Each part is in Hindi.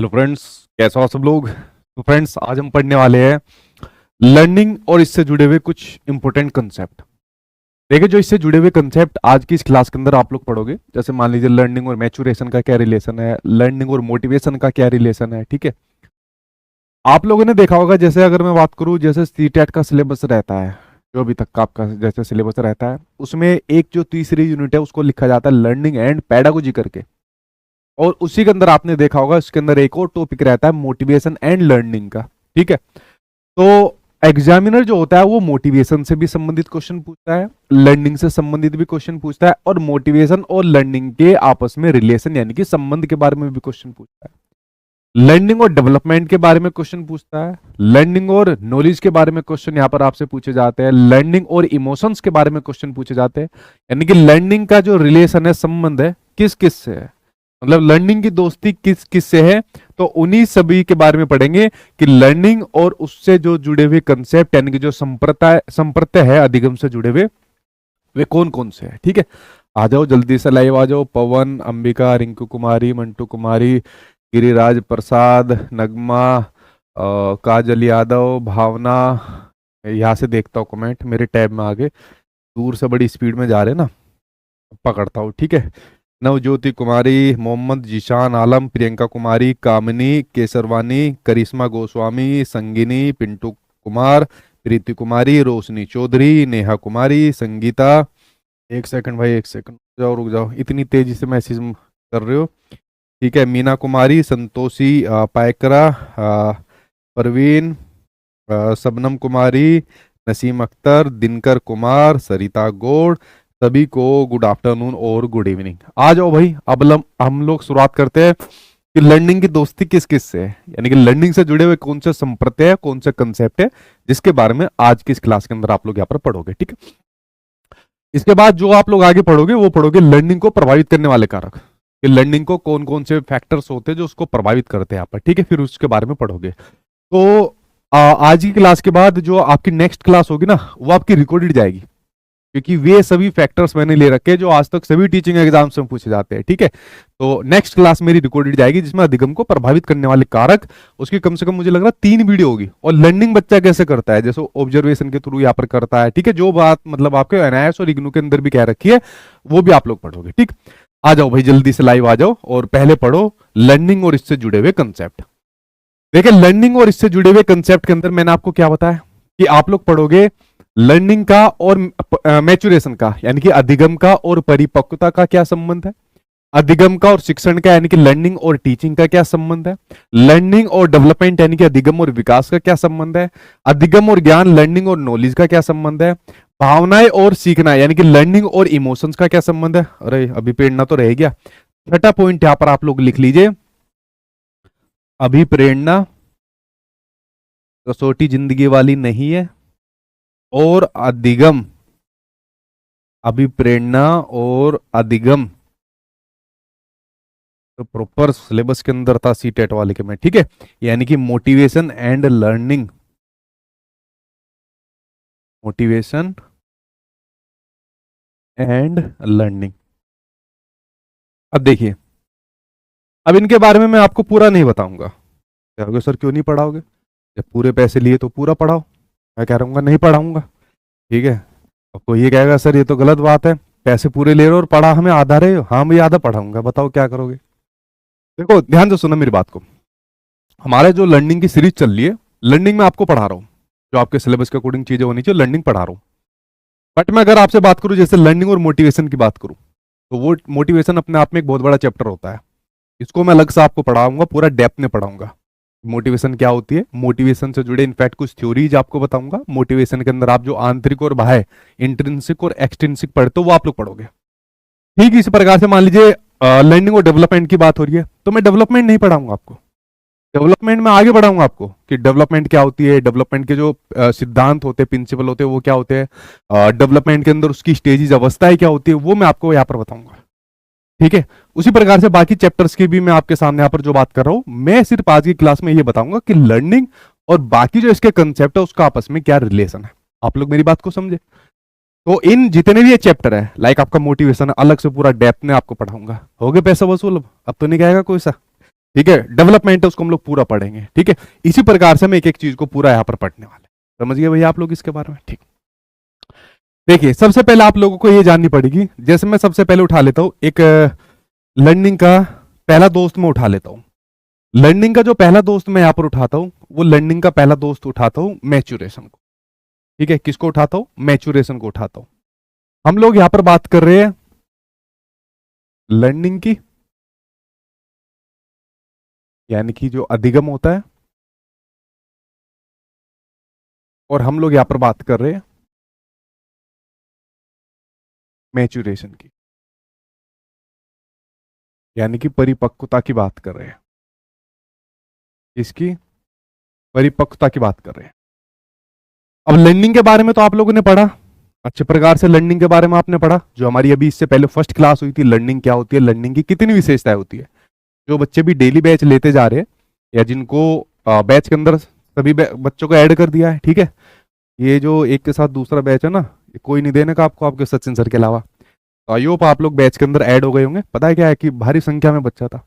हेलो फ्रेंड्स, कैसे हो आप सब लोग। तो फ्रेंड्स, आज हम पढ़ने वाले हैं लर्निंग और इससे जुड़े हुए कुछ इंपॉर्टेंट कंसेप्ट। देखिए, जो इससे जुड़े हुए कंसेप्ट आज की इस क्लास के अंदर आप लोग पढ़ोगे, जैसे मान लीजिए लर्निंग और मैच्योरेशन का क्या रिलेशन है, लर्निंग और मोटिवेशन का क्या रिलेशन है। ठीक है, आप लोगों ने देखा होगा, जैसे अगर मैं बात करूं, जैसे सीटेट का सिलेबस रहता है, जो अभी तक का आपका जैसे सिलेबस रहता है, उसमें एक जो तीसरी यूनिट है उसको लिखा जाता है लर्निंग एंड पैडागोजी करके। और उसी के अंदर आपने देखा होगा, इसके अंदर एक और टॉपिक रहता है मोटिवेशन एंड लर्निंग का। ठीक है, तो एग्जामिनर जो होता है वो मोटिवेशन से भी संबंधित क्वेश्चन पूछता है, लर्निंग से संबंधित भी क्वेश्चन पूछता है, और मोटिवेशन और लर्निंग के आपस में रिलेशन यानी कि संबंध के बारे में भी क्वेश्चन पूछता है। लर्निंग और डेवलपमेंट के बारे में क्वेश्चन पूछता है, लर्निंग और नॉलेज के बारे में क्वेश्चन यहाँ पर आपसे पूछे जाते हैं, लर्निंग और इमोशंस के बारे में क्वेश्चन पूछे जाते हैं। यानी कि लर्निंग का जो रिलेशन है, संबंध है, किस किस से है, मतलब लर्निंग की दोस्ती किस किस से है। तो उन्हीं सभी के बारे में पढ़ेंगे कि लर्निंग और उससे जो जुड़े हुए कंसेप्ट यानी कि जो संप्रत्यय है अधिगम से जुड़े हुए, वे कौन कौन से हैं। ठीक है, आ जाओ जल्दी से, लाइव आ जाओ। पवन, अंबिका, रिंकू कुमारी, मंटू कुमारी, गिरिराज प्रसाद, नगमा, काजल यादव, भावना। यहाँ से देखता हूँ कमेंट, मेरे टैब में आगे दूर से बड़ी स्पीड में जा रहे हैं ना, पकड़ता हूँ। ठीक है, नवज्योति कुमारी, मोहम्मद जीशान आलम, प्रियंका कुमारी, कामिनी, केसरवानी, करिश्मा गोस्वामी, संगिनी, पिंटू कुमार, प्रीति कुमारी, रोशनी चौधरी, नेहा कुमारी, संगीता। एक सेकंड भाई, एक सेकंड रुक जाओ, इतनी तेजी से मैसेज कर रहे हो। ठीक है, मीना कुमारी, संतोषी पायकरा, परवीन, सबनम कुमारी, नसीम अख्तर, दिनकर कुमार, सरिता गौड़, सभी को गुड आफ्टरनून और गुड इवनिंग। आ जाओ भाई, अब हम लोग शुरुआत करते हैं कि लर्निंग की दोस्ती किस किस से है, यानी कि लर्निंग से जुड़े हुए कौन से संप्रत्यय है, कौन से कंसेप्ट है, जिसके बारे में आज की इस क्लास के अंदर आप लोग यहाँ पर पढ़ोगे। ठीक है, इसके बाद जो आप लोग आगे पढ़ोगे वो पढ़ोगे लर्निंग को प्रभावित करने वाले कारक, कि लर्निंग को कौन कौन से फैक्टर्स होते हैं जो उसको प्रभावित करते हैं यहाँ पर। ठीक है, फिर उसके बारे में पढ़ोगे। तो आज की क्लास के बाद जो आपकी नेक्स्ट क्लास होगी ना, वो आपकी रिकॉर्डेड जाएगी, क्योंकि वे सभी फैक्टर्स मैंने ले रखे हैं जो आज तक सभी टीचिंग एग्जाम्स में पूछे जाते हैं। ठीक है, तो नेक्स्ट क्लास मेरी रिकॉर्डेड जाएगी, जिसमें अधिगम को प्रभावित करने वाले कारक, उसकी कम से कम मुझे लग रहा है 3 वीडियो होगी। और लर्निंग बच्चा कैसे करता है, जैसे ऑब्जर्वेशन के थ्रू यहाँ पर करता है। ठीक है, जो बात मतलब आपके एनआईएस और इग्नू के अंदर भी कह रखी है, वो भी आप लोग पढ़ोगे। ठीक, आ जाओ भाई, जल्दी से लाइव आ जाओ और पहले पढ़ो लर्निंग और इससे जुड़े हुए कंसेप्ट। देखिए, लर्निंग और इससे जुड़े हुए कंसेप्ट के अंदर मैंने आपको क्या बताया कि आप लोग पढ़ोगे लर्निंग का और मैच्योरेशन का, यानी कि अधिगम का और परिपक्वता का क्या संबंध है, अधिगम का और शिक्षण का यानी कि लर्निंग और टीचिंग का क्या संबंध है, लर्निंग और डेवलपमेंट यानी कि अधिगम और विकास का क्या संबंध है, अधिगम और ज्ञान लर्निंग और नॉलेज का क्या संबंध है, भावनाएं और सीखना यानी कि लर्निंग और इमोशंस का क्या संबंध है। अरे अभी प्रेरणा तो रह गया। छठा पॉइंट यहां पर आप लोग लिख लीजिए, अभिप्रेरणा कसौटी जिंदगी वाली नहीं है, और अधिगम, अभिप्रेरणा और अधिगम तो प्रॉपर सिलेबस के अंदर था सीटेट वाले के में। ठीक है, यानी कि motivation and learning, motivation and learning. अब देखिए, अब इनके बारे में मैं आपको पूरा नहीं बताऊंगा। कहोगे सर क्यों नहीं पढ़ाओगे, जब पूरे पैसे लिए तो पूरा पढ़ाओ। मैं कह रहा हूँ नहीं पढ़ाऊंगा। ठीक है, अब कोई ये कहेगा सर ये तो गलत बात है, पैसे पूरे ले रहे हो और पढ़ा हमें आधा रहे हो। हाँ, मैं आधा पढ़ाऊंगा, बताओ क्या करोगे। देखो ध्यान से सुनो मेरी बात को, हमारे जो लर्निंग की सीरीज चल रही है, लर्निंग में आपको पढ़ा रहा हूँ, जो आपके सिलेबस के अकॉर्डिंग चीजें होनी चाहिए, लर्निंग पढ़ा रहा हूँ। बट मैं अगर आपसे बात करूँ, जैसे लर्निंग और मोटिवेशन की बात करूँ, तो वो मोटिवेशन अपने आप में एक बहुत बड़ा चैप्टर होता है। इसको मैं अलग से आपको पढ़ाऊंगा, पूरा डेप्थ में पढ़ाऊंगा। मोटिवेशन क्या होती है, मोटिवेशन से जुड़े इनफैक्ट कुछ थ्योरीज आपको बताऊंगा। मोटिवेशन के अंदर आप जो आंतरिक और बाह्य, इंट्रिंसिक और एक्सट्रिंसिक पढ़ते हो, वो आप लोग पढ़ोगे। ठीक इसी प्रकार से मान लीजिए लर्निंग और डेवलपमेंट की बात हो रही है, तो मैं डेवलपमेंट नहीं पढ़ाऊंगा आपको, डेवलपमेंट में आगे बढ़ाऊंगा आपको कि डेवलपमेंट क्या होती है, डेवलपमेंट के जो सिद्धांत होते हैं, प्रिंसिपल होते हैं, वो क्या होते हैं, डेवलपमेंट के अंदर उसकी स्टेजेस, अवस्थाएं क्या होती है, वो मैं आपको यहाँ पर बताऊंगा। ठीक है, उसी प्रकार से बाकी चैप्टर्स की भी मैं आपके सामने यहाँ पर जो बात कर रहा हूं, मैं सिर्फ आज की क्लास में ये बताऊंगा कि लर्निंग और बाकी जो इसके कंसेप्ट है उसका आपस में क्या रिलेशन है। आप लोग मेरी बात को समझे। तो इन जितने भी ये चैप्टर है, लाइक आपका मोटिवेशन, अलग से पूरा डेप्थ में आपको पढ़ाऊंगा। हो गए पैसा वसूल, अब तो नहीं कहेगा कोई सा। ठीक है, डेवलपमेंट है उसको हम लोग पूरा पढ़ेंगे। ठीक है, इसी प्रकार से हम एक एक चीज को पूरा यहाँ पर पढ़ने वाले हैं। समझ गए भैया आप लोग इसके बारे में? ठीक, देखिए सबसे पहले आप लोगों को ये जाननी पड़ेगी, जैसे मैं सबसे पहले उठा लेता हूँ एक लर्निंग का पहला दोस्त मैं उठा लेता हूँ। लर्निंग का जो पहला दोस्त मैं यहाँ पर उठाता हूँ, वो लर्निंग का पहला दोस्त उठाता हूँ मैच्योरेशन को। ठीक है, किसको उठाता हूँ? मैच्योरेशन को उठाता हूँ। हम लोग यहाँ पर बात कर रहे हैं लर्निंग की, यानी कि जो अधिगम होता है, और हम लोग यहां पर बात कर रहे हैं मैच्योरेशन की, यानी कि परिपक्वता की बात कर रहे हैं। इसकी परिपक्वता की बात कर रहे हैं। अब लर्निंग के बारे में तो आप लोगों ने पढ़ा अच्छे प्रकार से, लर्निंग के बारे में आपने पढ़ा, जो हमारी अभी इससे पहले फर्स्ट क्लास हुई थी, लर्निंग क्या होती है, लर्निंग की कितनी विशेषताएं होती है। जो बच्चे भी डेली बैच लेते जा रहे हैं या जिनको बैच के अंदर सभी बच्चों को ऐड कर दिया है, ठीक है, ये जो एक के साथ दूसरा बैच है ना, ये कोई नहीं देने का आपको आपके सचिन सर के अलावा। तो आई होप आप लोग बैच के अंदर ऐड हो गए होंगे। पता है क्या है कि भारी संख्या में बच्चा था,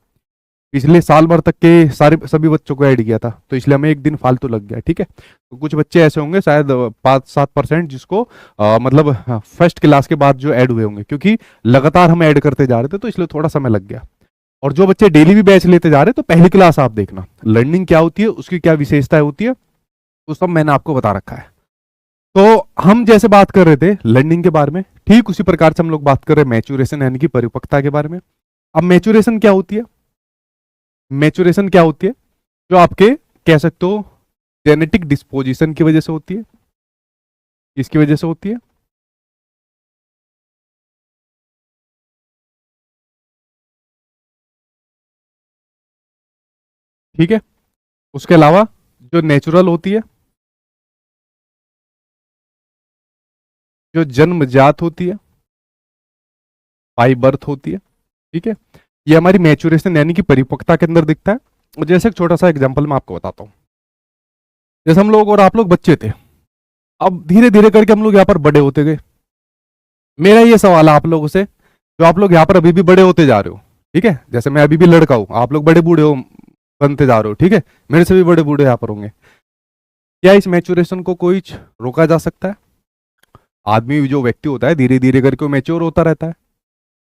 पिछले साल भर तक के सारे सभी बच्चों को ऐड किया था, तो इसलिए हमें एक दिन फालतू लग गया। ठीक है, तो कुछ बच्चे ऐसे होंगे शायद 5-7% जिसको मतलब फर्स्ट क्लास के बाद जो ऐड हुए होंगे, क्योंकि लगातार हम ऐड करते जा रहे थे तो इसलिए थोड़ा समय लग गया। और जो बच्चे डेली भी बैच लेते जा रहे हैं, तो पहली क्लास आप देखना लर्निंग क्या होती है, उसकी क्या विशेषताएं होती है, तो सब मैंने आपको बता रखा है। तो हम जैसे बात कर रहे थे लर्निंग के बारे में, ठीक उसी प्रकार से हम लोग बात कर रहे हैं मैच्योरेशन यानी कि परिपक्वता के बारे में। अब मैच्योरेशन क्या होती है? मैच्योरेशन क्या होती है? जो आपके कह सकते हो जेनेटिक डिस्पोजिशन की वजह से होती है। किसकी वजह से होती है? ठीक है, उसके अलावा जो नेचुरल होती है, जो जन्मजात होती है, बाई बर्थ होती है। ठीक है, ये हमारी मैच्योरेशन यानी कि परिपक्वता के अंदर दिखता है। और जैसे एक छोटा सा एग्जांपल मैं आपको बताता हूँ, जैसे हम लोग और आप लोग बच्चे थे, अब धीरे धीरे करके हम लोग यहाँ पर बड़े होते गए। मेरा ये सवाल है आप लोगों से, जो आप लोग यहाँ पर अभी भी बड़े होते जा रहे हो, ठीक है, जैसे मैं अभी भी लड़का हूँ, आप लोग बड़े बूढ़े हो बनते जा रहे हो, ठीक है, मेरे से भी बड़े बूढ़े यहाँ पर होंगे। क्या इस मैच्योरेशन को कोई रोका जा सकता है? आदमी जो व्यक्ति होता है धीरे धीरे करके वो मैच्योर होता रहता है।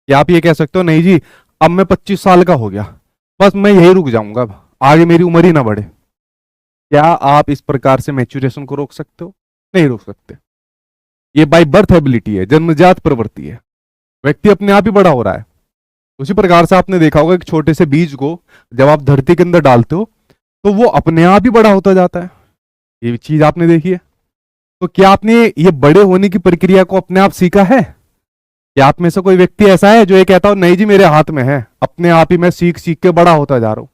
या आप ये कह सकते हो नहीं जी, अब मैं 25 साल का हो गया, बस मैं यही रुक जाऊंगा, अब आगे मेरी उम्र ही ना बढ़े। क्या आप इस प्रकार से मैच्योरेशन को रोक सकते हो? नहीं रोक सकते। ये बाय बर्थ एबिलिटी है, जन्मजात प्रवृत्ति है, व्यक्ति अपने आप ही बड़ा हो रहा है। उसी प्रकार से आपने देखा होगा एक छोटे से बीज को जब आप धरती के अंदर डालते हो तो वो अपने आप ही बड़ा होता जाता है। ये चीज आपने देखी है। तो क्या आपने ये बड़े होने की प्रक्रिया को अपने आप सीखा है? क्या आप में से कोई व्यक्ति ऐसा है जो ये कहता हो नहीं जी मेरे हाथ में है, अपने आप ही मैं सीख सीख के बड़ा होता जा रहा हूं?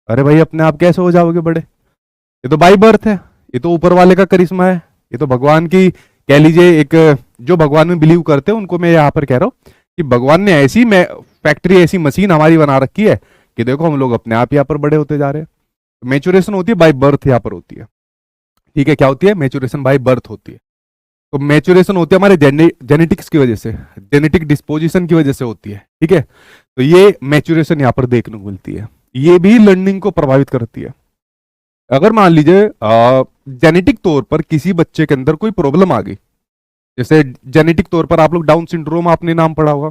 अरे भाई अपने आप कैसे हो जाओगे बड़े? ये तो बाई बर्थ है, ये तो ऊपर वाले का करिश्मा है, ये तो भगवान की कह लीजिए एक, जो भगवान में बिलीव करते हैं उनको मैं यहाँ पर कह रहा हूँ कि भगवान ने ऐसी फैक्ट्री, ऐसी मशीन हमारी बना रखी है कि देखो हम लोग अपने आप यहाँ पर बड़े होते जा रहे हैं। मैच्योरेशन होती है बाय बर्थ, यहाँ पर होती है। ठीक है, क्या होती है? मैच्योरेशन बाय बर्थ होती है। तो मैच्योरेशन होती है हमारे जेनेटिक्स की वजह से, जेनेटिक डिस्पोजिशन की वजह से होती है। ठीक है, तो ये मैच्योरेशन यहाँ पर देखने को मिलती है, ये भी लर्निंग को प्रभावित करती है। अगर मान लीजिए जेनेटिक तौर पर किसी बच्चे के अंदर कोई प्रॉब्लम आ गई, जैसे जेनेटिक तौर पर आप लोग डाउन सिंड्रोम आपने नाम पढ़ा होगा,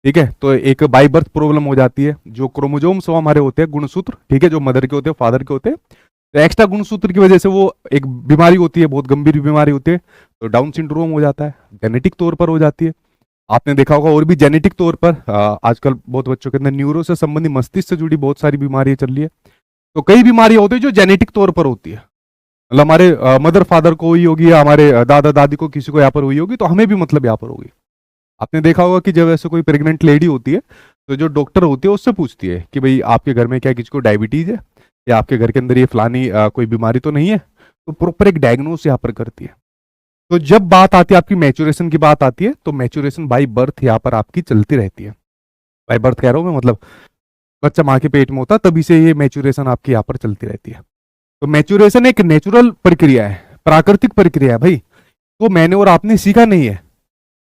ठीक है, तो एक बाई बर्थ प्रॉब्लम हो जाती है, जो क्रोमोजोम्स हमारे होते हैं गुणसूत्र, ठीक है, जो मदर के होते हैं फादर के होते हैं, तो एक्स्ट्रा गुणसूत्र की वजह से वो एक बीमारी होती है, बहुत गंभीर बीमारी होती है, तो डाउन सिंड्रोम हो जाता है, जेनेटिक तौर पर हो जाती है। आपने देखा होगा और भी जेनेटिक तौर पर आजकल बहुत बच्चों के अंदर न्यूरो से संबंधित, मस्तिष्क से जुड़ी बहुत सारी बीमारियां चल रही है। तो कई बीमारियां होती है जो जेनेटिक तौर पर होती है, मतलब हमारे मदर फादर को हुई होगी या हमारे दादा दादी को किसी को यहाँ पर हुई होगी, तो हमें भी मतलब यहाँ पर होगी। आपने देखा होगा कि जब ऐसे कोई प्रेग्नेंट लेडी होती है तो जो डॉक्टर होती है उससे पूछती है कि भाई आपके घर में क्या किसी को डायबिटीज है या आपके घर के अंदर ये फलानी कोई बीमारी तो नहीं है, तो प्रॉपर एक डायग्नोस यहाँ पर करती है। तो जब बात आती है आपकी मैच्योरेशन की बात आती है, तो मैच्योरेशन बाई बर्थ यहाँ पर आपकी चलती रहती है। बाई बर्थ कह रहा हूँ मैं, मतलब बच्चा माँ के पेट में होता तभी से ये मैच्योरेशन आपकी यहाँ पर चलती रहती है। तो मैच्योरेशन एक नेचुरल प्रक्रिया है, प्राकृतिक प्रक्रिया है भाई, तो मैंने और आपने सीखा नहीं है।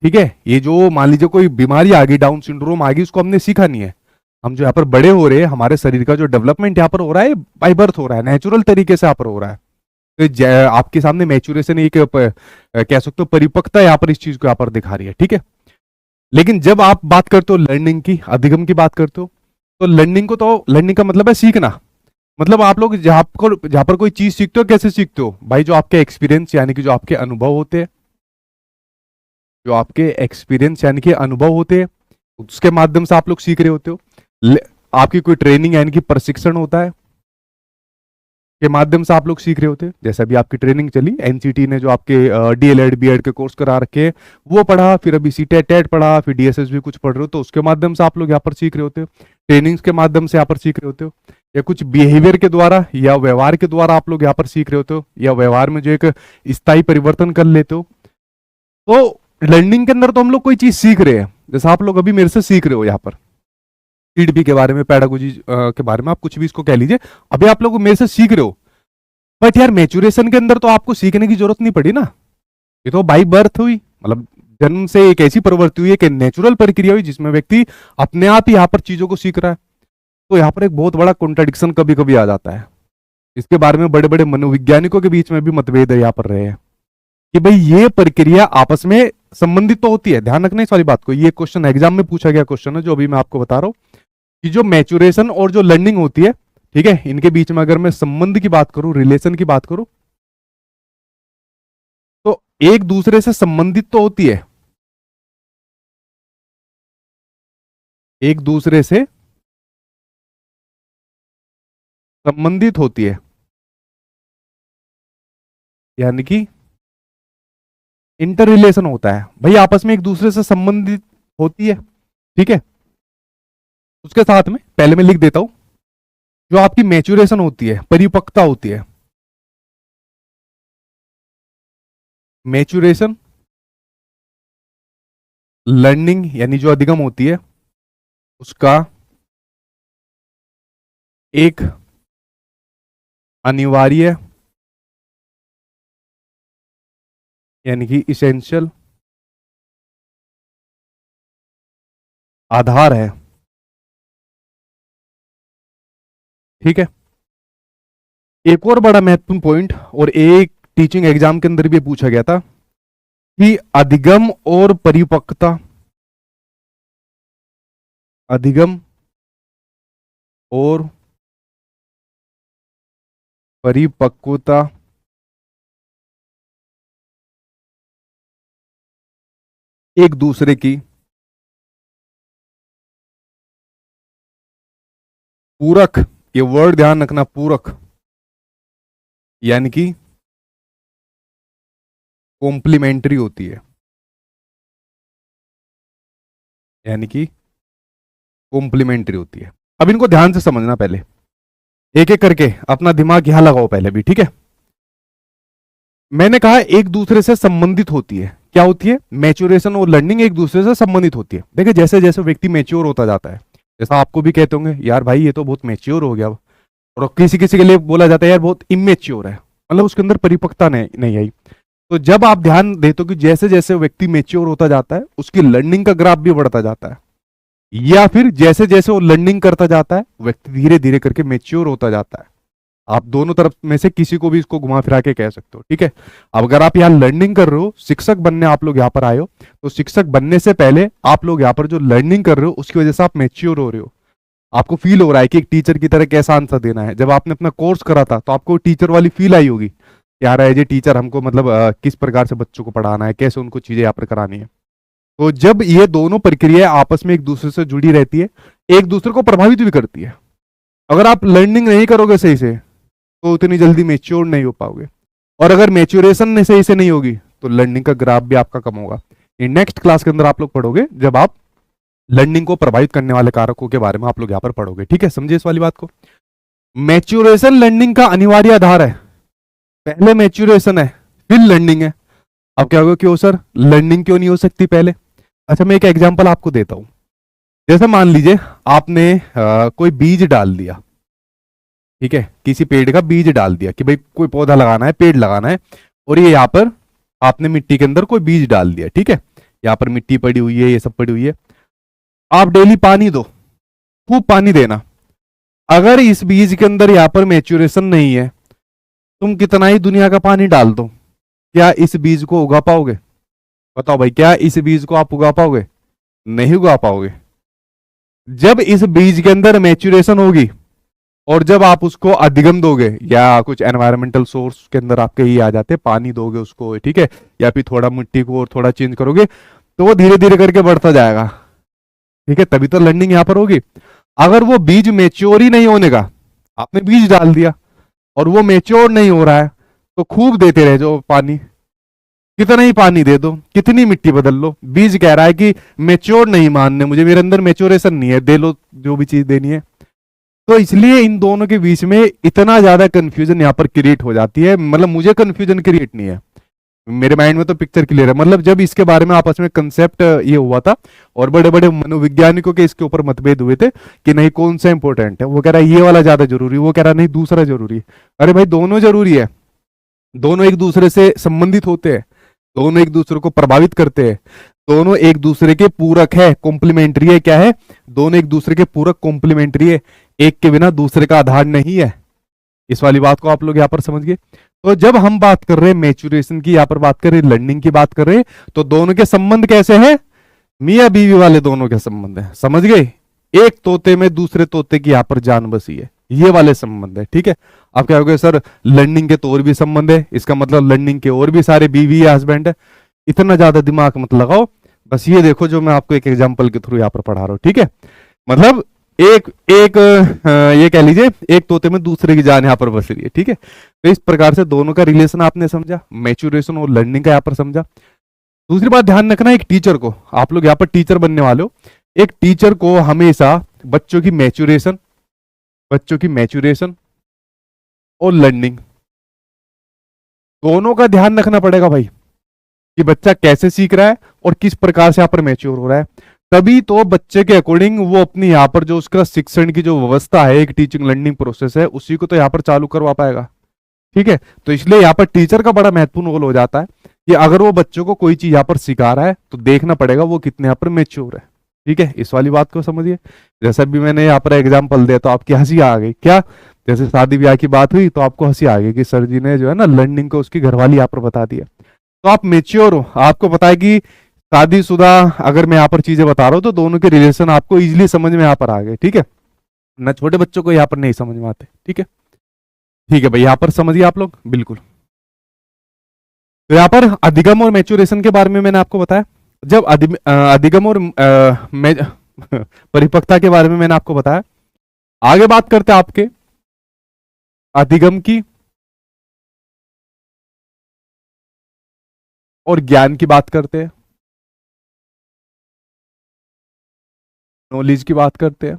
ठीक है, ये जो मान लीजिए कोई बीमारी आ गई, डाउन सिंड्रोम आ गई, उसको हमने सीखा नहीं है, हम जो यहाँ पर बड़े हो रहे हैं, हमारे शरीर का जो डेवलपमेंट यहाँ पर हो रहा है बाय बर्थ हो रहा है, नेचुरल तरीके से यहाँ पर हो रहा है। तो आपके सामने मैच्योरेशन एक कह सकते हो परिपक्वता यहाँ पर इस चीज को यहाँ पर दिखा रही है, ठीक है। लेकिन जब आप बात करते हो लर्निंग की, अधिगम की बात करते हो, तो लर्निंग का मतलब है सीखना। मतलब आप लोग जहां पर कोई चीज सीखते हो, कैसे सीखते हो भाई? जो आपके एक्सपीरियंस यानी कि जो आपके अनुभव होते हैं, जो आपके एक्सपीरियंस यानी कि अनुभव होते हैं, उसके माध्यम से आप लोग सीख रहे होते हो। आपकी कोई ट्रेनिंग यानी कि प्रशिक्षण होता है, के माध्यम से आप लोग सीख रहे होते हैं। जैसे अभी आपकी ट्रेनिंग चली, एनसीटी ने जो आपके डीएलएड बीएड के कोर्स करा रखे हैं वो पढ़ा, फिर अभी सीटेट टेट पढ़ा, फिर डीएसएस भी कुछ पढ़ रहे हो, तो उसके माध्यम से आप लोग यहाँ पर सीख रहे होते हो। ट्रेनिंग्स के माध्यम से यहाँ पर सीख रहे होते हो, या कुछ बिहेवियर के द्वारा या व्यवहार के द्वारा आप लोग यहाँ पर सीख रहे होते हो, या व्यवहार में जो एक स्थायी परिवर्तन कर लेते हो। तो लर्निंग के अंदर तो हम लोग कोई चीज सीख रहे हैं, जैसे आप लोग अभी मेरे से सीख रहे हो यहाँ पर ईडबी के बारे में, पैडागोजी के बारे में, आप कुछ भी इसको कह लीजिए। अभी आप लोग मेरे से सीख रहे हो, बट यार मैच्योरेशन के अंदर तो आपको सीखने की जरूरत नहीं पड़ी ना। ये तो बाई बर्थ हुई, मतलब जन्म से एक ऐसी प्रवृत्ति हुई है कि नेचुरल प्रक्रिया हुई जिसमें व्यक्ति अपने आप ही यहाँ पर चीजों को सीख रहा है। तो यहाँ पर एक बहुत बड़ा कॉन्ट्रडिक्शन कभी कभी आ जाता है। इसके बारे में बड़े बड़े मनोवैज्ञानिकों के बीच में भी मतभेद यहाँ पर रहे हैं कि भाई ये प्रक्रिया आपस में संबंधित तो होती है। ध्यान रखना इस वाली बात को, ये क्वेश्चन एग्जाम में पूछा गया क्वेश्चन है जो अभी मैं आपको बता रहा हूँ कि जो मैच्योरेशन और जो लर्निंग होती है, ठीक है, इनके बीच में अगर मैं संबंध की बात करूं, रिलेशन की बात करूं, तो एक दूसरे से संबंधित तो होती है, एक दूसरे से संबंधित होती है, यानी कि इंटर रिलेशन होता है भाई, आपस में एक दूसरे से संबंधित होती है, ठीक है। उसके साथ में पहले मैं लिख देता हूं, जो आपकी मैच्योरेशन होती है, परिपक्वता होती है, मैच्योरेशन, लर्निंग यानी जो अधिगम होती है, उसका एक अनिवार्य यानी कि इसेंशियल आधार है, ठीक है। एक और बड़ा महत्वपूर्ण पॉइंट, और एक टीचिंग एग्जाम के अंदर भी पूछा गया था कि अधिगम और परिपक्वता, अधिगम और परिपक्वता एक दूसरे की पूरक, ये वर्ड ध्यान रखना, पूरक यानी कि कॉम्प्लीमेंट्री होती है, यानी कि कॉम्प्लीमेंट्री होती है। अब इनको ध्यान से समझना, पहले एक एक करके अपना दिमाग यहां लगाओ पहले भी, ठीक है। मैंने कहा एक दूसरे से संबंधित होती है, क्या होती है? मैच्योरेशन और लर्निंग एक दूसरे से संबंधित होती है। देखिए जैसे जैसे व्यक्ति मैच्योर होता जाता है, जैसा आपको भी कहते होंगे यार भाई ये तो बहुत मैच्योर हो गया, और किसी किसी के लिए बोला जाता है यार बहुत इमेच्योर है, मतलब उसके अंदर परिपक्वता नहीं आई। तो जब आप ध्यान देते हो कि जैसे जैसे व्यक्ति मैच्योर होता जाता है उसकी लर्निंग का ग्राफ भी बढ़ता जाता है, या फिर जैसे जैसे वो लर्निंग करता जाता है व्यक्ति धीरे धीरे करके मैच्योर होता जाता है। आप दोनों तरफ में से किसी को भी इसको घुमा फिरा के कह सकते हो, ठीक है। अब अगर आप यहाँ लर्निंग कर रहे हो, शिक्षक बनने आप लोग यहाँ पर आए हो, तो शिक्षक बनने से पहले आप लोग यहाँ पर जो लर्निंग कर रहे हो उसकी वजह से आप मैच्योर हो रहे हो। आपको फील हो रहा है कि एक टीचर की तरह कैसा आंसर देना है। जब आपने अपना कोर्स करा था तो आपको टीचर वाली फील आई होगी, यार एज ए टीचर हमको मतलब किस प्रकार से बच्चों को पढ़ाना है, कैसे उनको चीजें यहाँ पर करानी है। तो जब ये दोनों प्रक्रियाएं आपस में एक दूसरे से जुड़ी रहती है, एक दूसरे को प्रभावित भी करती है। अगर आप लर्निंग नहीं करोगे सही से तो उतनी जल्दी मैच्योर नहीं हो पाओगे, और अगर मैच्योरेशन सही से नहीं होगी तो लर्निंग का ग्राफ भी आपका कम होगा। ये नेक्स्ट क्लास के अंदर आप लोग पढ़ोगे जब आप लर्निंग को प्रभावित करने वाले कारकों के बारे में आप लोग यहाँ पर पढ़ोगे, ठीक है। समझिए इस वाली बात को। मैच्योरेशन लर्निंग का अनिवार्य आधार है। पहले मैच्योरेशन है फिर लर्निंग है। अब क्या होगा, क्यों सर लर्निंग क्यों नहीं हो सकती पहले? अच्छा मैं एक एग्जांपल आपको देता हूं। जैसे मान लीजिए आपने कोई बीज डाल दिया, ठीक है, किसी पेड़ का बीज डाल दिया कि भाई कोई पौधा लगाना है, पेड़ लगाना है, और ये यहाँ पर आपने मिट्टी के अंदर कोई बीज डाल दिया, ठीक है। यहाँ पर मिट्टी पड़ी हुई है, ये सब पड़ी हुई है, आप डेली पानी दो, खूब पानी देना। अगर इस बीज के अंदर यहाँ पर मैच्योरेशन नहीं है, तुम कितना ही दुनिया का पानी डाल दो, क्या इस बीज को उगा पाओगे? बताओ भाई, क्या इस बीज को आप उगा पाओगे? नहीं उगा पाओगे। जब इस बीज के अंदर मैच्योरेशन होगी और जब आप उसको अधिगम दोगे या कुछ एनवायरमेंटल सोर्स के अंदर आपके ये आ जाते, पानी दोगे उसको, ठीक है, या फिर थोड़ा मिट्टी को और थोड़ा चेंज करोगे, तो वो धीरे धीरे करके बढ़ता जाएगा, ठीक है, तभी तो लर्निंग यहां पर होगी। अगर वो बीज मेच्योर ही नहीं होने का, आपने बीज डाल दिया और वो मेच्योर नहीं हो रहा है, तो खूब देते रह जाओ पानी, कितना ही पानी दे दो, कितनी मिट्टी बदल लो, बीज कह रहा है कि मेच्योर नहीं मानने मुझे, मेरे अंदर मेच्योरेशन नहीं है, दे लो जो भी चीज देनी है। तो इसलिए इन दोनों के बीच में इतना ज्यादा कंफ्यूजन यहाँ पर क्रिएट हो जाती है। मतलब मुझे कंफ्यूजन क्रिएट नहीं है, मेरे माइंड में तो पिक्चर क्लियर है। मतलब जब इसके बारे में आपस में कंसेप्ट ये हुआ था और बड़े बड़े मनोवैज्ञानिकों के इसके ऊपर मतभेद हुए थे कि नहीं कौन सा इंपॉर्टेंट है, वो कह रहा है ये वाला ज्यादा जरूरी, वो कह रहा है नहीं दूसरा जरूरी। अरे भाई दोनों जरूरी है, दोनों एक दूसरे से संबंधित होते हैं, दोनों एक दूसरे को प्रभावित करते हैं, दोनों एक दूसरे के पूरक है, कॉम्प्लीमेंट्री है। क्या है? दोनों एक दूसरे के पूरक कॉम्प्लीमेंट्री है, एक के बिना दूसरे का आधार नहीं है। इस वाली बात को आप लोग यहाँ पर समझ गए। तो जब हम बात कर रहे हैं मैच्योरेशन की, यहाँ पर बात कर रहे हैं लर्निंग की बात कर रहे हैं, तो दोनों के संबंध कैसे हैं? मियां बीवी वाले दोनों के संबंध है, समझ गए? एक तोते में दूसरे तोते की यहाँ पर जान बसी है, ये वाले संबंध है, ठीक है। आप क्या कहोगे सर लर्निंग के तो और भी संबंध है, इसका मतलब लर्निंग के और भी सारे बीवी या हस्बैंड है। इतना ज्यादा दिमाग मत लगाओ, बस ये देखो जो मैं आपको एक एग्जांपल के थ्रू यहाँ पर पढ़ा रहा हूँ, ठीक है। मतलब एक एक ये कह लीजिए एक तोते में दूसरे की जान यहाँ पर बस रही है, ठीक है। तो इस प्रकार से दोनों का रिलेशन आपने समझा, मैच्योरेशन और लर्निंग का यहाँ पर समझा। दूसरी बात ध्यान रखना, एक टीचर को, आप लोग यहाँ पर टीचर बनने वाले हो, एक टीचर को हमेशा बच्चों की मैच्योरेशन और लर्निंग दोनों का ध्यान रखना पड़ेगा भाई, कि बच्चा कैसे सीख रहा है और किस प्रकार से यहाँ पर मैच्योर हो रहा है। तभी तो बच्चे के अकॉर्डिंग वो अपनी यहाँ पर जो उसका शिक्षण की जो व्यवस्था है, एक टीचिंग लर्निंग प्रोसेस है, उसी को तो यहाँ पर चालू करवा पाएगा, ठीक है। तो इसलिए यहाँ पर टीचर का बड़ा महत्वपूर्ण रोल हो जाता है कि अगर वो बच्चों को कोई चीज यहाँ पर सिखा रहा है तो देखना पड़ेगा वो कितने यहाँ पर मैच्योर है, ठीक है। इस वाली बात को समझिए। जैसा भी मैंने यहाँ पर एग्जाम्पल दिया तो आपकी हंसी आ गई क्या? जैसे शादी ब्याह की बात हुई तो आपको हंसी आ गई कि सर जी ने जो है ना लर्निंग को उसकी घरवाली यहाँ पर बता दिया। तो आप मेच्योर हो, आपको पता है कि शादीशुदा अगर मैं यहाँ पर चीजें बता रहा हूँ तो दोनों के रिलेशन आपको इजीली समझ में यहाँ पर आ गए, ठीक है ना। छोटे बच्चों को यहाँ पर नहीं समझ में आते, ठीक है। ठीक है भाई, यहाँ पर समझिए आप लोग बिल्कुल। तो यहाँ पर अधिगम और मैच्योरेशन के बारे में मैंने आपको बताया। जब अधिगम और परिपक्वता के बारे में मैंने आपको बताया। आगे बात करते हैं आपके अधिगम की और ज्ञान की बात करते हैं, नॉलेज की बात करते हैं।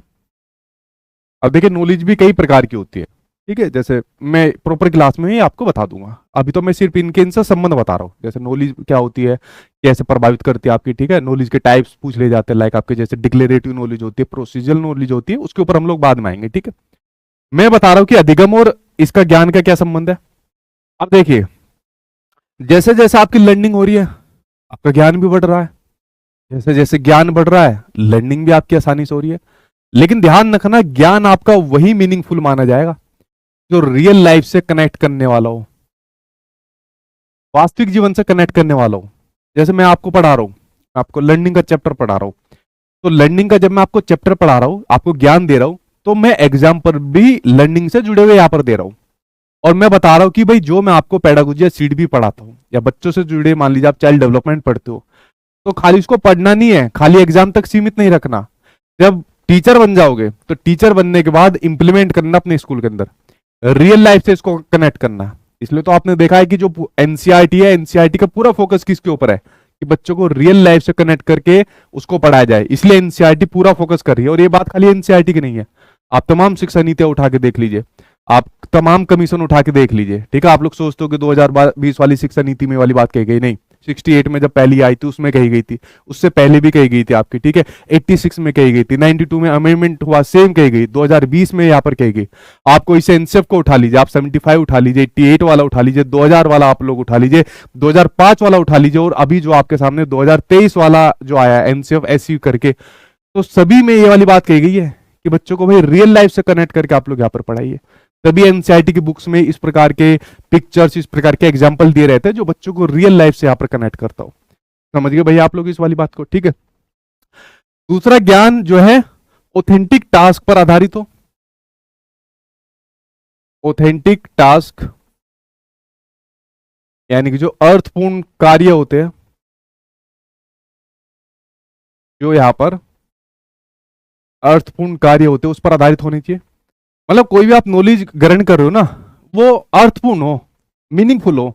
अब देखिए नॉलेज भी कई प्रकार की होती है, ठीक है। जैसे मैं प्रॉपर क्लास में ही आपको बता दूंगा, अभी तो मैं सिर्फ इनसे संबंध बता रहा हूँ। जैसे नॉलेज क्या होती है, कैसे प्रभावित करती है आपकी, ठीक है। नॉलेज के टाइप्स पूछ ले जाते हैं, लाइक आपके जैसे डिक्लेरेटिव नॉलेज होती है, प्रोसीजरल नॉलेज होती है, उसके ऊपर हम लोग बाद में आएंगे, ठीक है। मैं बता रहा हूँ कि अधिगम और इसका ज्ञान का क्या संबंध है। अब देखिए जैसे जैसे आपकी लर्निंग हो रही है आपका ज्ञान भी बढ़ रहा है, जैसे जैसे ज्ञान बढ़ रहा है लर्निंग भी आपकी आसानी से हो रही है। लेकिन ध्यान रखना, ज्ञान आपका वही मीनिंगफुल माना जाएगा जो रियल लाइफ से कनेक्ट करने वाला हो, वास्तविक जीवन से कनेक्ट करने वाला हो। जैसे मैं आपको पढ़ा रहा हूं, आपको लर्निंग का चैप्टर पढ़ा रहा हूं, तो लर्निंग का जब मैं आपको चैप्टर पढ़ा रहा हूं, आपको ज्ञान दे रहा हूं, तो मैं एग्जाम्पल भी लर्निंग से जुड़े हुए यहां पर दे रहा हूं। और मैं बता रहा हूं कि भाई जो मैं आपको पेडागोजी या सीड भी पढ़ाता हूं या बच्चों से जुड़े, मान लीजिए आप चाइल्ड डेवलपमेंट पढ़ते हो, तो खाली उसको पढ़ना नहीं है, खाली एग्जाम तक सीमित नहीं रखना। जब टीचर बन जाओगे तो टीचर बनने के बाद इंप्लीमेंट करना अपने स्कूल के अंदर, रियल लाइफ से इसको कनेक्ट करना। इसलिए तो आपने देखा है कि जो एनसीईआरटी है, एनसीईआरटी का पूरा फोकस किसके ऊपर है कि बच्चों को रियल लाइफ से कनेक्ट करके उसको पढ़ाया जाए। इसलिए एनसीईआरटी पूरा फोकस कर रही है। और ये बात खाली एनसीईआरटी की नहीं है, आप तमाम शिक्षा नीतियां उठा के देख लीजिए, आप तमाम कमीशन उठा के देख लीजिए, ठीक है। आप लोग सोचते हो कि 2020 वाली शिक्षा नीति में वाली बात कही गई, नहीं। 68 में जब पहली आई थी उसमें कही गई थी, उससे पहले भी कही गई थी आपकी, ठीक है। 86 में कही गई थी, 92 में अमेंडमेंट हुआ, सेम कही गई, 2020 में यहाँ पर कही गई। आपको इसे एनसीएफ को उठा लीजिए, आप 75 उठा लीजिए, 88 वाला उठा लीजिए, 2000 वाला आप लोग उठा लीजिए, 2005 वाला उठा लीजिए, और अभी जो आपके सामने 2023 वाला जो आया एनसीएफ एसयू करके, तो सभी में ये वाली बात कही गई है कि बच्चों को भाई रियल लाइफ से कनेक्ट करके आप लोग यहाँ पर पढ़ाइए। तभी एनसीईआरटी की बुक्स में इस प्रकार के पिक्चर्स, इस प्रकार के एग्जाम्पल दिए रहते हैं जो बच्चों को रियल लाइफ से यहाँ पर कनेक्ट करता हो। समझ गए भैया आप लोग इस वाली बात को, ठीक है। दूसरा ज्ञान जो है ऑथेंटिक टास्क पर आधारित हो। ऑथेंटिक टास्क यानी कि जो अर्थपूर्ण कार्य होते हैं, जो यहां पर अर्थपूर्ण कार्य होते हैं उस पर आधारित होनी चाहिए। मतलब कोई भी आप नॉलेज ग्रहण कर रहे हो ना, वो अर्थपूर्ण हो, मीनिंगफुल हो।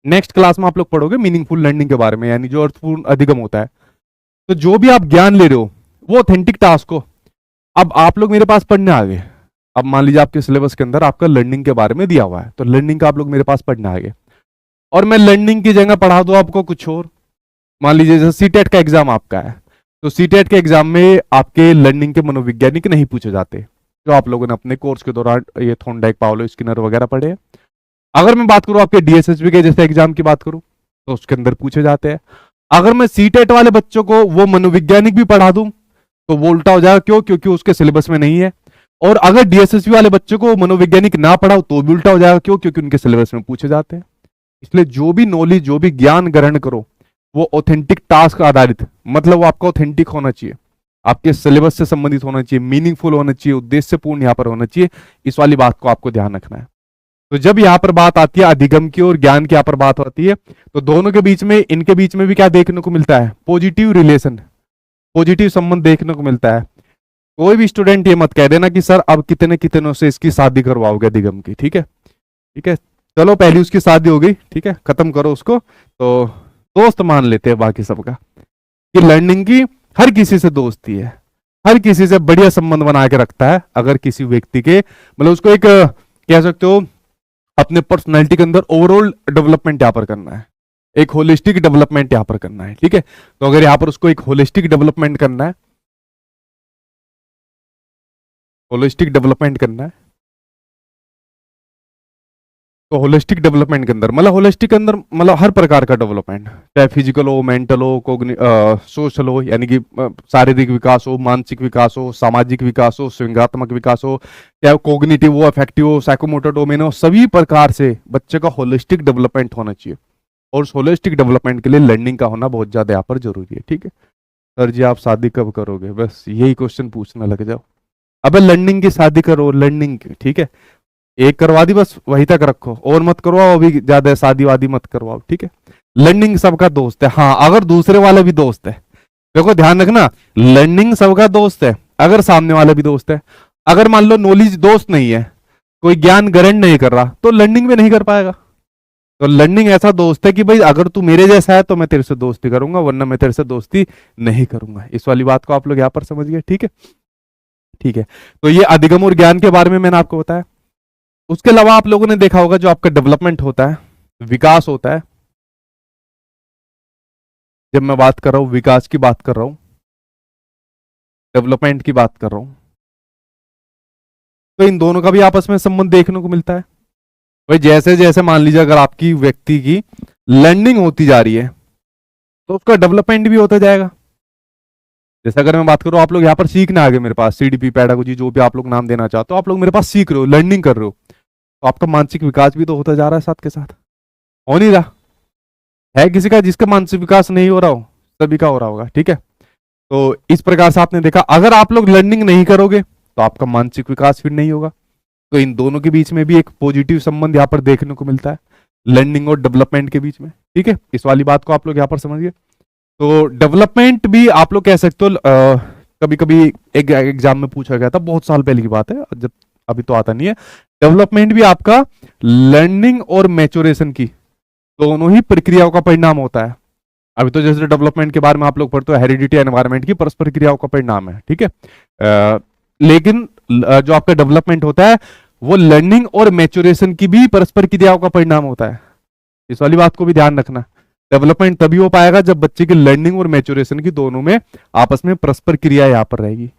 नेक्स्ट क्लास में आप लोग पढ़ोगे मीनिंगफुल लर्निंग के बारे में, यानी जो अर्थपूर्ण अधिगम होता है। तो जो भी आप ज्ञान ले रहे हो वो ऑथेंटिक टास्क हो। अब आप लोग मेरे पास पढ़ने आ गए, अब मान लीजिए आपके सिलेबस के अंदर आपका लर्निंग के बारे में दिया हुआ है, तो लर्निंग का आप लोग मेरे पास पढ़ने आ गए, और मैं लर्निंग की जगह पढ़ा दूं आपको कुछ और। मान लीजिए जैसे सीटेट का एग्जाम आपका है, तो सीटेट के एग्जाम में आपके लर्निंग के मनोवैज्ञानिक नहीं पूछे जाते, जो आप लोगों ने अपने कोर्स के दौरान ये थॉर्नडाइक, पावलो, स्किनर वगैरह पढ़े हैं। अगर मैं बात करूं आपके डीएसएसबी के जैसे एग्जाम की बात करूं, तो उसके अंदर पूछे जाते हैं। अगर मैं सीटेट वाले बच्चों को वो मनोवैज्ञानिक भी पढ़ा दूं तो वो उल्टा हो जाएगा, क्यों? क्योंकि उसके सिलेबस में नहीं है। और अगर डीएसएसबी वाले बच्चों को मनोवैज्ञानिक ना पढ़ाओ तो भी उल्टा हो जाएगा, क्यों? क्योंकि उनके सिलेबस में पूछे जाते हैं। इसलिए जो भी नॉलेज, जो भी ज्ञान ग्रहण करो वो ऑथेंटिक टास्क आधारित, मतलब वो आपका ऑथेंटिक होना चाहिए, आपके सिलेबस से संबंधित होना चाहिए, मीनिंगफुल होना चाहिए, उद्देश्यपूर्ण यहाँ पर होना चाहिए। इस वाली बात को आपको ध्यान रखना है। तो जब यहाँ पर बात आती है अधिगम की और ज्ञान की यहाँ पर बात होती है, तो दोनों के बीच में, इनके बीच में भी क्या देखने को मिलता है? पॉजिटिव रिलेशन, पॉजिटिव संबंध देखने को मिलता है। कोई भी स्टूडेंट ये मत कह देना कि सर अब कितने कितनों से इसकी शादी करवाओगे अधिगम की, ठीक है, ठीक है, चलो पहली उसकी शादी हो गई, ठीक है, खत्म करो उसको, तो दोस्त मान लेते हैं बाकी सबका कि लर्निंग की हर किसी से दोस्ती है, हर किसी से बढ़िया संबंध बना के रखता है। अगर किसी व्यक्ति के, मतलब उसको एक कह सकते हो अपने पर्सनैलिटी के अंदर ओवरऑल डेवलपमेंट यहाँ पर करना है, एक होलिस्टिक डेवलपमेंट यहाँ पर करना है, ठीक है। तो अगर यहाँ पर उसको एक होलिस्टिक डेवलपमेंट करना है, होलिस्टिक डेवलपमेंट करना है, तो होलिस्टिक डेवलपमेंट के अंदर मतलब होलिस्टिक के अंदर मतलब हर प्रकार का डेवलपमेंट, चाहे फिजिकल हो, मेंटल हो, सोशल हो, यानी कि शारीरिक विकास हो, मानसिक विकास हो, सामाजिक विकास हो, संज्ञानात्मक विकास हो, चाहे कॉग्निटिव हो, अफेक्टिव हो, साइकोमोटर डोमेन हो, सभी प्रकार से बच्चे का होलिस्टिक डेवलपमेंट होना चाहिए। और उस होलिस्टिक डेवलपमेंट के लिए लर्निंग का होना बहुत ज्यादा यहाँ पर जरूरी है, ठीक है। सर जी आप शादी कब करोगे? बस यही क्वेश्चन पूछने लग जाओ। अबे लर्निंग की शादी करो, लर्निंग की, ठीक है, एक करवा दी बस, वहीं तक रखो, और मत करवाओ, अभी ज्यादा शादी वादी मत करवाओ, ठीक है। लर्निंग सबका दोस्त है। हाँ, अगर दूसरे वाला भी दोस्त है, देखो ध्यान रखना, लर्निंग सबका दोस्त है अगर सामने वाला भी दोस्त है। अगर मान लो नॉलेज दोस्त नहीं है, कोई ज्ञान ग्रहण नहीं कर रहा, तो लर्निंग भी नहीं कर पाएगा। तो लर्निंग ऐसा दोस्त है कि भाई अगर तू मेरे जैसा है तो मैं तेरे से दोस्ती करूंगा, वरना मैं तेरे से दोस्ती नहीं करूंगा। इस वाली बात को आप लोग यहाँ पर समझ गए, ठीक है, ठीक है। तो ये अधिगम और ज्ञान के बारे में मैंने आपको बताया। उसके अलावा आप लोगों ने देखा होगा जो आपका डेवलपमेंट होता है, विकास होता है। जब मैं बात कर रहा हूं विकास की बात कर रहा हूं, डेवलपमेंट की बात कर रहा हूं, तो इन दोनों का भी आपस में संबंध देखने को मिलता है। भाई जैसे जैसे मान लीजिए अगर आपकी व्यक्ति की लर्निंग होती जा रही है तो उसका डेवलपमेंट भी होता जाएगा। जैसे अगर मैं बात करूं, आप लोग यहाँ पर सीखने आ गए मेरे पास, सीडीपी, पेडागोजी, जो भी आप लोग नाम देना चाहते हो, आप लोग मेरे पास सीख रहे हो, लर्निंग कर रहे हो, तो आपका मानसिक विकास भी तो होता जा रहा है साथ के साथ, हो नहीं रहा है? किसी का जिसका मानसिक विकास नहीं हो रहा हो? सभी का हो रहा होगा, ठीक है। तो इस प्रकार से आपने देखा, अगर आप लोग लर्निंग नहीं करोगे तो आपका मानसिक विकास फिर नहीं होगा। तो इन दोनों के बीच में भी एक पॉजिटिव संबंध यहाँ पर देखने को मिलता है, लर्निंग और डेवलपमेंट के बीच में, ठीक है। इस वाली बात को आप लोग यहाँ पर समझिए। तो डेवलपमेंट भी आप लोग कह सकते हो, कभी कभी एक एग्जाम में पूछा गया था, बहुत साल पहले की बात है, जब अभी तो आता नहीं है। डेवलपमेंट भी आपका लर्निंग और मैच्योरेशन की दोनों ही प्रक्रियाओं का परिणाम होता है। अभी तो जैसे डेवलपमेंट के बारे में आप लोग पढ़ते हो, हेरिडिटी एनवायरनमेंट की परस्पर क्रियाओं का परिणाम है, ठीक है। लेकिन जो आपका डेवलपमेंट होता है वो लर्निंग और मैच्योरेशन की भी परस्पर क्रियाओं का परिणाम होता है। इस वाली बात को भी ध्यान रखना। डेवलपमेंट तभी हो पाएगा जब बच्चे की लर्निंग और मैच्योरेशन की दोनों में आपस में परस्पर क्रिया यहाँ पर रहेगी।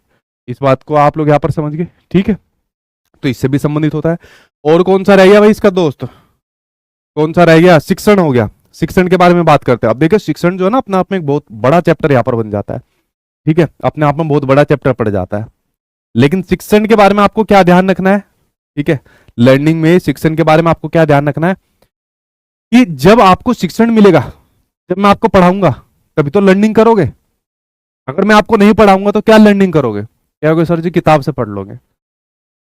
इस बात को आप लोग यहाँ पर समझ गए, ठीक है। तो इससे भी संबंधित होता है। और कौन सा रह गया भाई इसका दोस्त? कौन सा रह गया? शिक्षण हो गया। शिक्षण के बारे में बात करते हैं। अब देखिए शिक्षण जो है ना, अपने आप में एक बहुत बड़ा चैप्टर यहाँ पर बन जाता है, ठीक है, अपने आप में बहुत बड़ा चैप्टर पड़ जाता है। लेकिन शिक्षण के बारे में आपको क्या ध्यान रखना है, ठीक है, लर्निंग में शिक्षण के बारे में आपको क्या ध्यान रखना है कि जब आपको शिक्षण मिलेगा, जब मैं आपको पढ़ाऊंगा तभी तो लर्निंग करोगे। अगर मैं आपको नहीं पढ़ाऊंगा तो क्या लर्निंग करोगे? क्या होगा सर जी, किताब से पढ़ लोगे।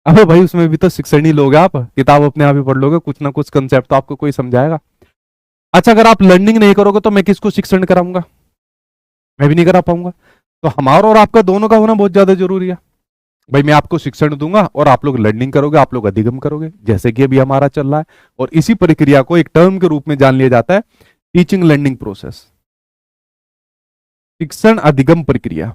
अबे भाई उसमें भी तो शिक्षण ही लोगे आप, किताब अपने आप ही पढ़ लोगे, कुछ ना कुछ कंसेप्ट तो आपको कोई समझाएगा। अच्छा अगर आप लर्निंग नहीं करोगे तो मैं किसको शिक्षण कराऊंगा? मैं भी नहीं करा पाऊंगा। तो हमारा और आपका दोनों का होना बहुत ज्यादा जरूरी है। भाई मैं आपको शिक्षण दूंगा और आप लोग लर्निंग करोगे, आप लोग अधिगम करोगे, जैसे कि अभी हमारा चल रहा है। और इसी प्रक्रिया को एक टर्म के रूप में जान लिया जाता है, टीचिंग लर्निंग प्रोसेस, शिक्षण अधिगम प्रक्रिया,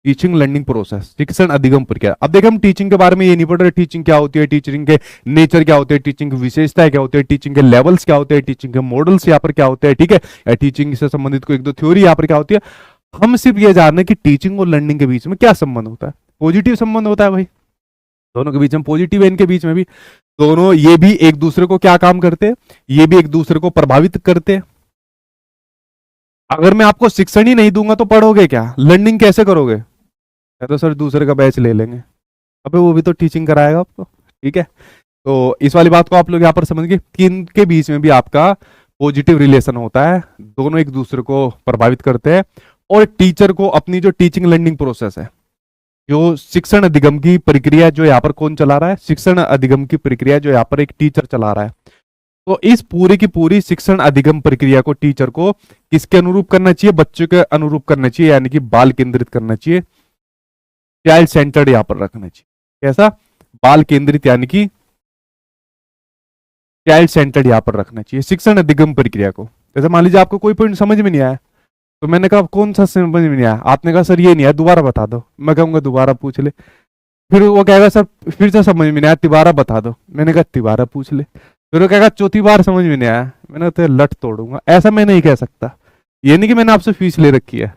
टीचिंग लर्निंग प्रोसेस, शिक्षण अधिगम प्रक्रिया। अब देखिए हम टीचिंग के बारे में ये नहीं पढ़ रहे, टीचिंग क्या होती है, टीचिंग के नेचर क्या होते हैं, टीचिंग की विशेषताएं क्या होती है, टीचिंग के लेवल्स क्या होते हैं, टीचिंग के मॉडल्स यहाँ पर क्या होते हैं, ठीक है, या टीचिंग से संबंधित कोई एक दो थ्योरी यहाँ पर क्या होती है। हम सिर्फ ये जान रहे हैं कि टीचिंग और लर्निंग के बीच में क्या संबंध होता है। पॉजिटिव संबंध होता है भाई, दोनों के बीच में पॉजिटिव है, इनके बीच में भी दोनों, ये भी एक दूसरे को क्या काम करते हैं, ये भी एक दूसरे को प्रभावित करते हैं। अगर मैं आपको शिक्षण ही नहीं दूंगा तो पढ़ोगे क्या, लर्निंग कैसे करोगे? या तो सर दूसरे का बैच ले लेंगे, अबे वो भी तो टीचिंग कराएगा आपको, ठीक है। तो इस वाली बात को आप लोग यहाँ पर समझ गए कि इनके बीच में भी आपका पॉजिटिव रिलेशन होता है, दोनों एक दूसरे को प्रभावित करते हैं। और टीचर को अपनी जो टीचिंग लर्निंग प्रोसेस है, जो शिक्षण अधिगम की प्रक्रिया जो यहाँ पर कौन चला रहा है, शिक्षण अधिगम की प्रक्रिया जो यहाँ पर एक टीचर चला रहा है। तो इस पूरी की पूरी शिक्षण अधिगम प्रक्रिया को टीचर को किसके अनुरूप करना चाहिए, बच्चों के अनुरूप करना चाहिए, यानी कि बाल केंद्रित करना चाहिए, चाइल्ड सेंटर्ड यहाँ पर रखना चाहिए। कैसा? बाल केंद्रित यानी कि चाइल्ड सेंटर्ड यहाँ पर रखना चाहिए शिक्षण अधिगम प्रक्रिया को। जैसे मान लीजिए आपको कोई पॉइंट समझ में नहीं आया, तो मैंने कहा कौन सा समझ में नहीं आया, आपने कहा सर ये नहीं आया, दोबारा बता दो। मैं कहूंगा दोबारा पूछ ले, फिर वो कहेगा सर फिर से समझ में नहीं आया, तिबारा बता दो। मैंने कहा तिबारा पूछ ले, फिर वो कहेगा चौथी बार समझ में नहीं आया, मैंने कहा लट तोड़ूंगा। ऐसा मैं नहीं कह सकता, ये नहीं कि मैंने आपसे फीस ले रखी है,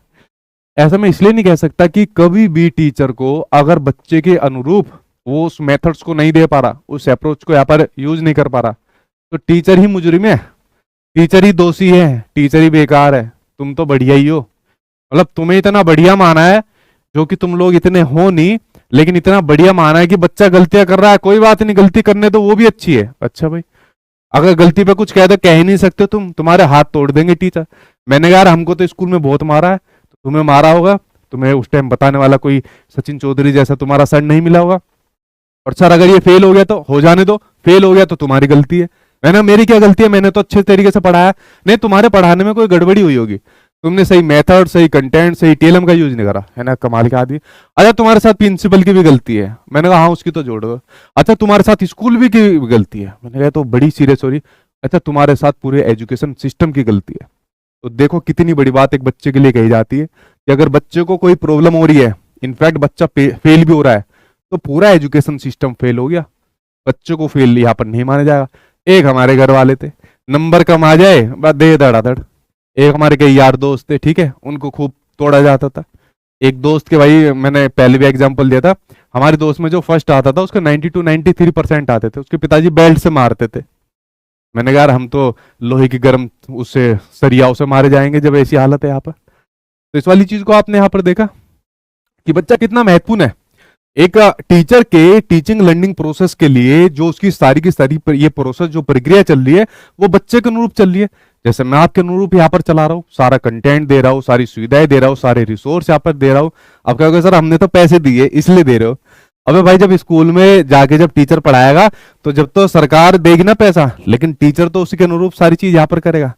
ऐसा मैं इसलिए नहीं कह सकता कि कभी भी टीचर को अगर बच्चे के अनुरूप वो उस मेथड्स को नहीं दे पा रहा, उस अप्रोच को यहाँ पर यूज नहीं कर पा रहा, तो टीचर ही मुजरिम है, टीचर ही दोषी है, टीचर ही बेकार है। तुम तो बढ़िया ही हो, मतलब तुम्हें इतना बढ़िया माना है, जो कि तुम लोग इतने हो नहीं, लेकिन इतना बढ़िया माना है कि बच्चा गलतियां कर रहा है, कोई बात नहीं, गलती करने तो वो भी अच्छी है। अच्छा भाई अगर गलती पे कुछ कह दो, कह ही नहीं सकते तुम, तुम्हारे हाथ तोड़ देंगे टीचर। मैंने कहा यार हमको तो स्कूल में बहुत मारा है, तो तुम्हें मारा होगा, तुम्हें उस टाइम बताने वाला कोई सचिन चौधरी जैसा तुम्हारा सर नहीं मिला होगा। और सर अगर ये फेल हो गया तो हो जाने दो, फेल हो गया तो तुम्हारी गलती है। मैंने मेरी क्या गलती है, मैंने तो अच्छे तरीके से पढ़ाया। नहीं तुम्हारे पढ़ाने में कोई गड़बड़ी हुई होगी, तुमने सही मेथड, सही कंटेंट, सही टीएलएम का यूज नहीं करा, है ना, कमाल के आदमी। अच्छा तुम्हारे साथ प्रिंसिपल की भी गलती है, मैंने कहा हाँ उसकी तो जोड़ो। अच्छा तुम्हारे साथ स्कूल भी की गलती है, मैंने कहा तो बड़ी सीरियस हो रही। अच्छा तुम्हारे साथ पूरे एजुकेशन सिस्टम की गलती है। तो देखो कितनी बड़ी बात एक बच्चे के लिए कही जाती है कि अगर बच्चे को कोई प्रॉब्लम हो रही है, इनफैक्ट बच्चा फेल भी हो रहा है, तो पूरा एजुकेशन सिस्टम फेल हो गया, बच्चों को फेल यहाँ पर नहीं माना जाएगा। एक हमारे घर वाले थे, नंबर कम आ जाए बस दे धड़ाधड़। एक हमारे कई यार दोस्त थे, ठीक है, उनको खूब तोड़ा जाता था। एक दोस्त के भाई मैंने पहले भी एग्जांपल दिया था, हमारे दोस्त में जो फर्स्ट आता था उसके 92-93% आते थे, उसके पिताजी बेल्ट से मारते थे। मैंने कहा यार हम तो लोहे की गर्म उससे सरियाओं से मारे जाएंगे जब ऐसी हालत है यहाँ पर। तो इस वाली चीज को आपने यहाँ पर देखा कि बच्चा कितना महत्वपूर्ण है। एक टीचर के टीचिंग लर्निंग प्रोसेस के लिए जो उसकी सारी की सारी ये प्रोसेस जो प्रक्रिया चल रही है वो बच्चे के अनुरूप चल रही है। जैसे मैं आपके अनुरूप यहाँ पर चला रहा हूँ, सारा कंटेंट दे रहा हूँ, सारी सुविधाएं दे रहा हूँ, सारे रिसोर्स यहाँ पर दे रहा हूँ। अब क्या होगा सर हमने तो पैसे दिए इसलिए दे रहे हो। अबे भाई जब स्कूल में जाके जब टीचर पढ़ाएगा तो जब तो सरकार देगी ना पैसा, लेकिन टीचर तो उसी के अनुरूप सारी चीज यहाँ पर करेगा।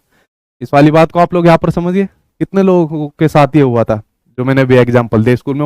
इस वाली बात को आप लोग यहाँ पर समझिए। कितने लोगों के साथ ये हुआ था जो मैंने भी एग्जाम्पल दिया स्कूल में।